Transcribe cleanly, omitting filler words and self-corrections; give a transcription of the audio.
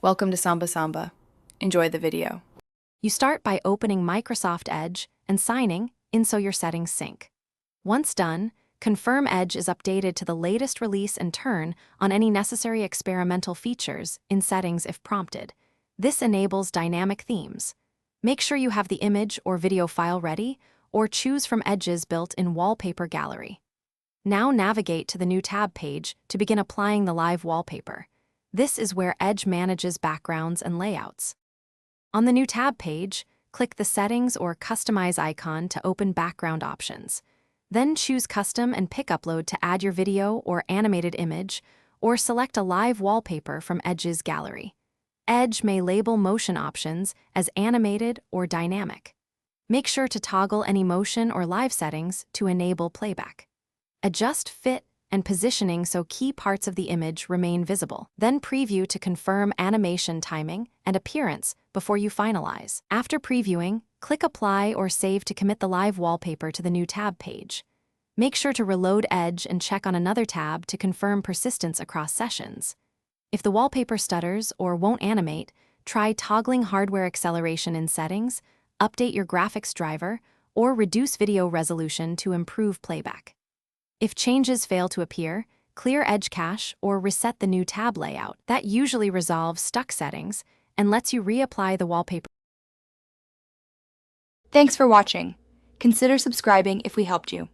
Welcome to Samba Samba. Enjoy the video. You start by opening Microsoft Edge and signing in so your settings sync. Once done, confirm Edge is updated to the latest release and turn on any necessary experimental features in settings if prompted. This enables dynamic themes. Make sure you have the image or video file ready, or choose from Edge's built-in wallpaper gallery. Now navigate to the new tab page to begin applying the live wallpaper. This is where Edge manages backgrounds and layouts. On the new tab page, click the Settings or Customize icon to open background options. Then choose Custom and pick Upload to add your video or animated image, or select a live wallpaper from Edge's gallery. Edge may label motion options as animated or dynamic. Make sure to toggle any motion or live settings to enable playback. Adjust fit and positioning so key parts of the image remain visible. Then preview to confirm animation timing and appearance before you finalize. After previewing, click Apply or Save to commit the live wallpaper to the new tab page. Make sure to reload Edge and check on another tab to confirm persistence across sessions. If the wallpaper stutters or won't animate, try toggling hardware acceleration in settings, update your graphics driver, or reduce video resolution to improve playback. If changes fail to appear, clear Edge cache or reset the new tab layout. That usually resolves stuck settings and lets you reapply the wallpaper. Thanks for watching. Consider subscribing if we helped you.